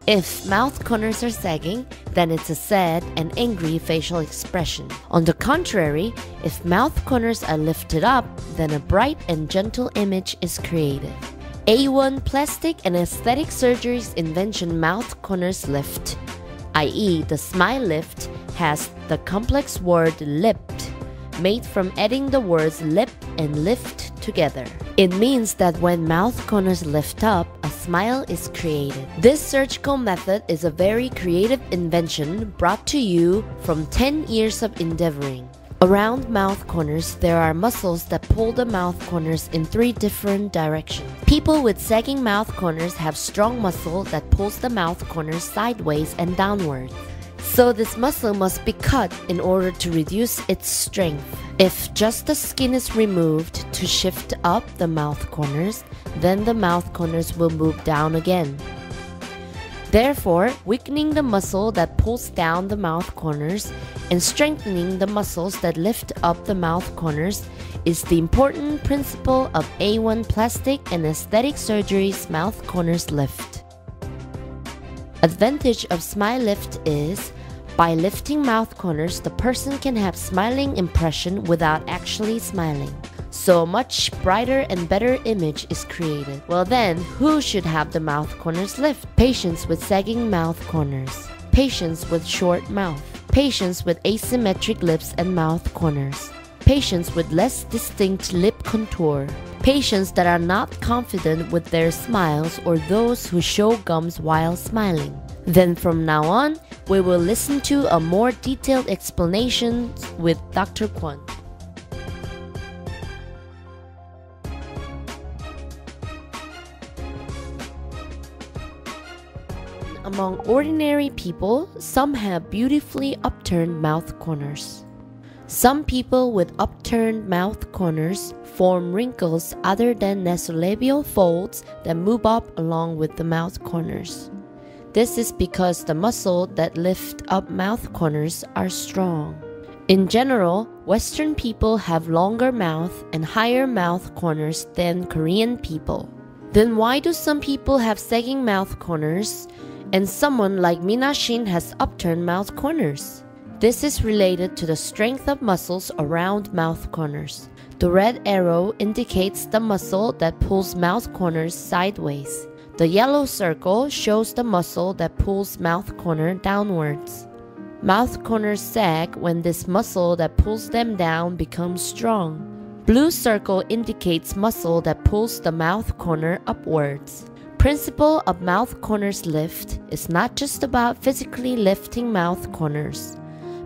If mouth corners are sagging, then it's a sad and angry facial expression. On the contrary, if mouth corners are lifted up, then a bright and gentle image is created. Aone Plastic and Aesthetic Surgery's invention mouth corners lift, i.e. the Smile Lipt, has the complex word lipt, made from adding the words lip and lift together. It means that when mouth corners lift up, a smile is created. This surgical method is a very creative invention brought to you from 10 years of endeavoring. Around mouth corners, there are muscles that pull the mouth corners in 3 different directions. People with sagging mouth corners have strong muscle that pulls the mouth corners sideways and downwards. So this muscle must be cut in order to reduce its strength. If just the skin is removed to shift up the mouth corners, then the mouth corners will move down again. Therefore, weakening the muscle that pulls down the mouth corners and strengthening the muscles that lift up the mouth corners is the important principle of Aone Plastic and Aesthetic Surgery's mouth corners lift. Advantage of Smile Lipt is, by lifting mouth corners, the person can have smiling impression without actually smiling. So a much brighter and better image is created. Well then, who should have the mouth corners lift? Patients with sagging mouth corners, patients with short mouth, patients with asymmetric lips and mouth corners, patients with less distinct lip contour, patients that are not confident with their smiles, or those who show gums while smiling. Then from now on, we will listen to a more detailed explanation with Dr. Kwon. Among ordinary people, some have beautifully upturned mouth corners. Some people with upturned mouth corners form wrinkles other than nasolabial folds that move up along with the mouth corners. This is because the muscle that lift up mouth corners are strong. In general, Western people have longer mouth and higher mouth corners than Korean people. Then why do some people have sagging mouth corners and someone like Mina Shin has upturned mouth corners? This is related to the strength of muscles around mouth corners. The red arrow indicates the muscle that pulls mouth corners sideways. The yellow circle shows the muscle that pulls mouth corner downwards. Mouth corners sag when this muscle that pulls them down becomes strong. Blue circle indicates muscle that pulls the mouth corner upwards. Principle of mouth corners lift is not just about physically lifting mouth corners.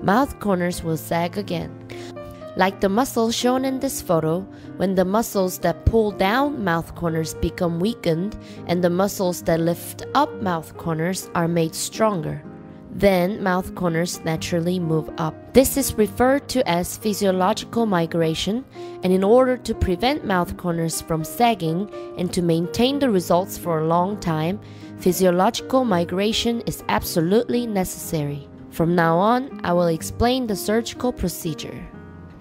Mouth corners will sag again. Like the muscle shown in this photo, when the muscles that pull down mouth corners become weakened and the muscles that lift up mouth corners are made stronger, then mouth corners naturally move up. This is referred to as physiological migration, and in order to prevent mouth corners from sagging and to maintain the results for a long time, physiological migration is absolutely necessary. From now on, I will explain the surgical procedure.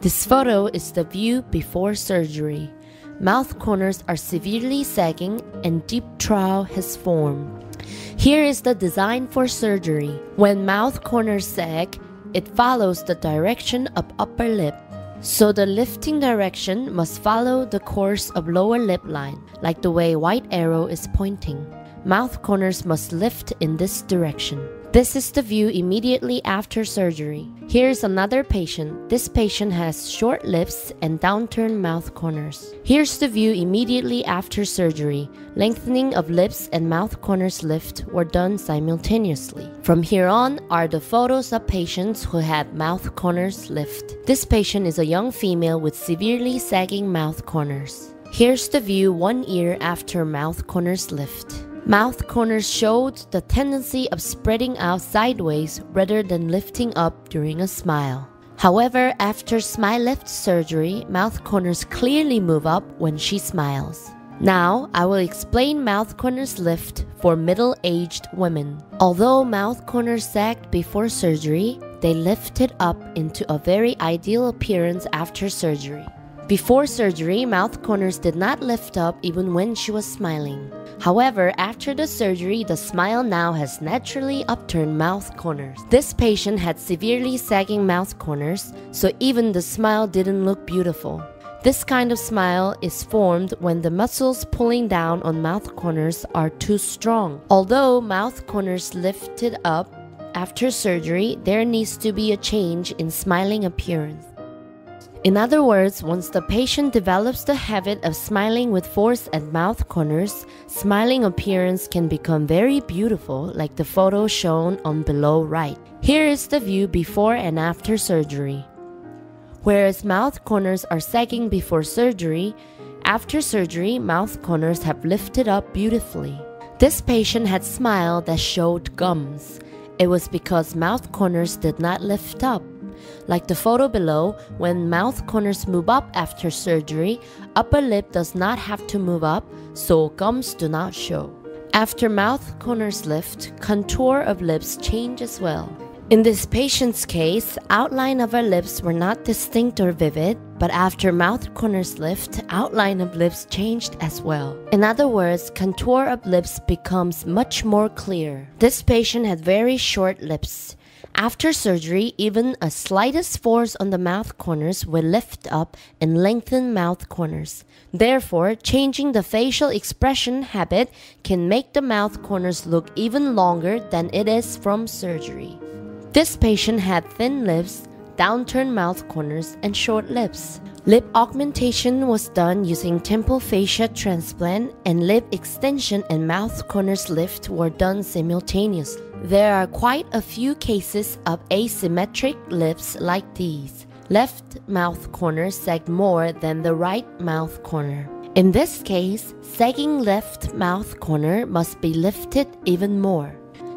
This photo is the view before surgery. Mouth corners are severely sagging and deep trough has formed. Here is the design for surgery. When mouth corners sag, it follows the direction of upper lip. So the lifting direction must follow the course of lower lip line, like the way white arrow is pointing. Mouth corners must lift in this direction. This is the view immediately after surgery. Here's another patient. This patient has short lips and downturned mouth corners. Here's the view immediately after surgery. Lengthening of lips and mouth corners lift were done simultaneously. From here on are the photos of patients who had mouth corners lift. This patient is a young female with severely sagging mouth corners. Here's the view 1 year after mouth corners lift. Mouth corners showed the tendency of spreading out sideways rather than lifting up during a smile. However, after Smile Lipt surgery, mouth corners clearly move up when she smiles. Now, I will explain mouth corners lift for middle-aged women. Although mouth corners sagged before surgery, they lifted up into a very ideal appearance after surgery. Before surgery, mouth corners did not lift up even when she was smiling. However, after the surgery, the smile now has naturally upturned mouth corners. This patient had severely sagging mouth corners, so even the smile didn't look beautiful. This kind of smile is formed when the muscles pulling down on mouth corners are too strong. Although mouth corners lifted up after surgery, there needs to be a change in smiling appearance. In other words, once the patient develops the habit of smiling with force at mouth corners, smiling appearance can become very beautiful, like the photo shown on below right. Here is the view before and after surgery. Whereas mouth corners are sagging before surgery, after surgery, mouth corners have lifted up beautifully. This patient had smile that showed gums. It was because mouth corners did not lift up. Like the photo below, when mouth corners move up after surgery, upper lip does not have to move up, so gums do not show. After mouth corners lift, contour of lips change as well. In this patient's case, outline of her lips were not distinct or vivid, but after mouth corners lift, outline of lips changed as well. In other words, contour of lips becomes much more clear. This patient had very short lips. After surgery, even a slightest force on the mouth corners will lift up and lengthen mouth corners. Therefore, changing the facial expression habit can make the mouth corners look even longer than it is from surgery. This patient had thin lips, downturned mouth corners, and short lips. Lip augmentation was done using temple fascia transplant, and lip extension and mouth corners lift were done simultaneously. There are quite a few cases of asymmetric lips like these. Left mouth corner sagged more than the right mouth corner. In this case, sagging left mouth corner must be lifted even more.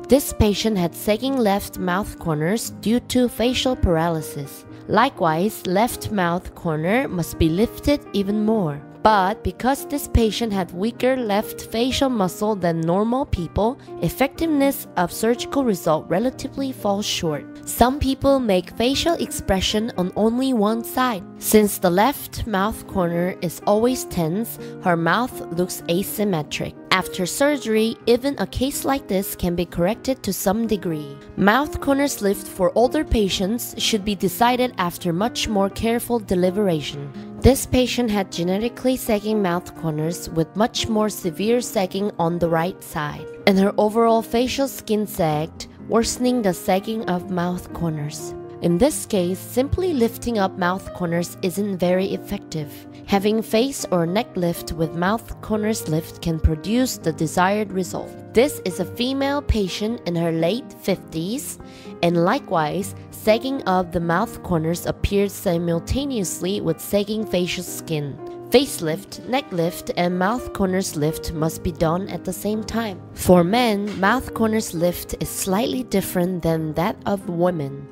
This patient had sagging left mouth corners due to facial paralysis. Likewise, left mouth corner must be lifted even more. But because this patient had weaker left facial muscle than normal people, effectiveness of surgical result relatively falls short. Some people make facial expression on only one side. Since the left mouth corner is always tense, her mouth looks asymmetric. After surgery, even a case like this can be corrected to some degree. Mouth corners lift for older patients should be decided after much more careful deliberation. This patient had genetically sagging mouth corners with much more severe sagging on the right side, and her overall facial skin sagged, worsening the sagging of mouth corners. In this case, simply lifting up mouth corners isn't very effective. Having face or neck lift with mouth corners lift can produce the desired result. This is a female patient in her late 50s, and likewise, sagging of the mouth corners appeared simultaneously with sagging facial skin. Facelift, neck lift, and mouth corners lift must be done at the same time. For men, mouth corners lift is slightly different than that of women.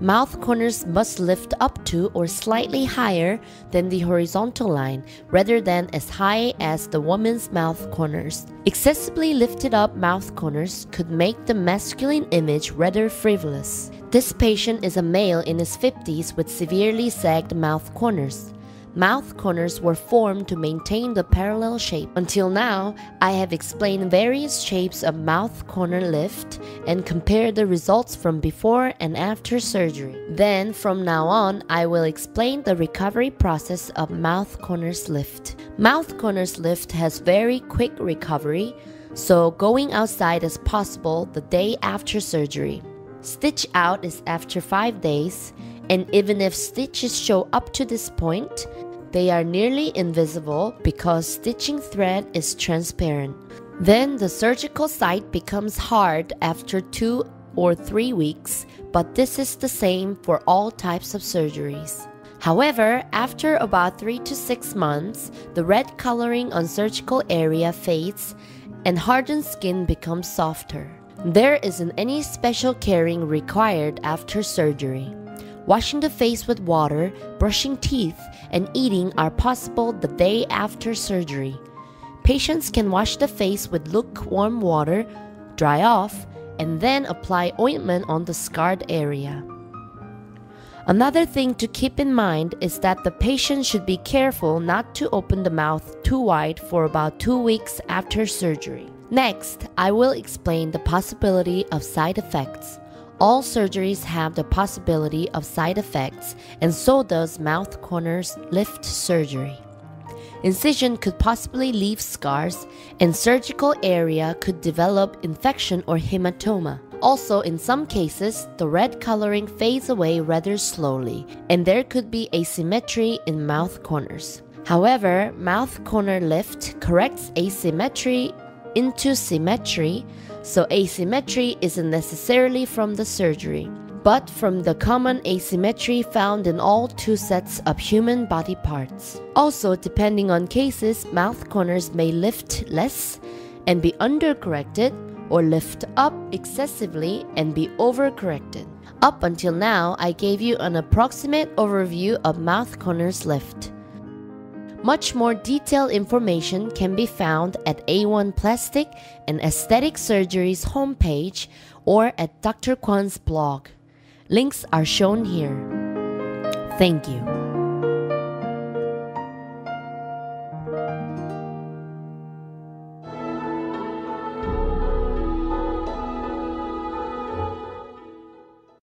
Mouth corners must lift up to or slightly higher than the horizontal line, rather than as high as the woman's mouth corners. Excessively lifted up mouth corners could make the masculine image rather frivolous. This patient is a male in his 50s with severely sagged mouth corners. Mouth corners were formed to maintain the parallel shape. Until now, I have explained various shapes of mouth corner lift and compared the results from before and after surgery. Then, from now on, I will explain the recovery process of mouth corners lift. Mouth corners lift has very quick recovery, so going outside is possible the day after surgery. Stitch out is after 5 days, and even if stitches show up to this point, they are nearly invisible because stitching thread is transparent. Then the surgical site becomes hard after 2 or 3 weeks, but this is the same for all types of surgeries. However, after about 3 to 6 months, the red coloring on surgical area fades and hardened skin becomes softer. There isn't any special caring required after surgery. Washing the face with water, brushing teeth, and eating are possible the day after surgery. Patients can wash the face with lukewarm water, dry off, and then apply ointment on the scarred area. Another thing to keep in mind is that the patient should be careful not to open the mouth too wide for about 2 weeks after surgery. Next, I will explain the possibility of side effects. All surgeries have the possibility of side effects, and so does mouth corners lift surgery. Incision could possibly leave scars, and surgical area could develop infection or hematoma. Also, in some cases, the red coloring fades away rather slowly, and there could be asymmetry in mouth corners. However, mouth corner lift corrects asymmetry into symmetry, so asymmetry isn't necessarily from the surgery, but from the common asymmetry found in all 2 sets of human body parts. Also, depending on cases, mouth corners may lift less and be undercorrected, or lift up excessively and be overcorrected. Up until now, I gave you an approximate overview of mouth corners lift. Much more detailed information can be found at Aone Plastic and Aesthetic Surgery's homepage or at Dr. Kwan's blog. Links are shown here. Thank you.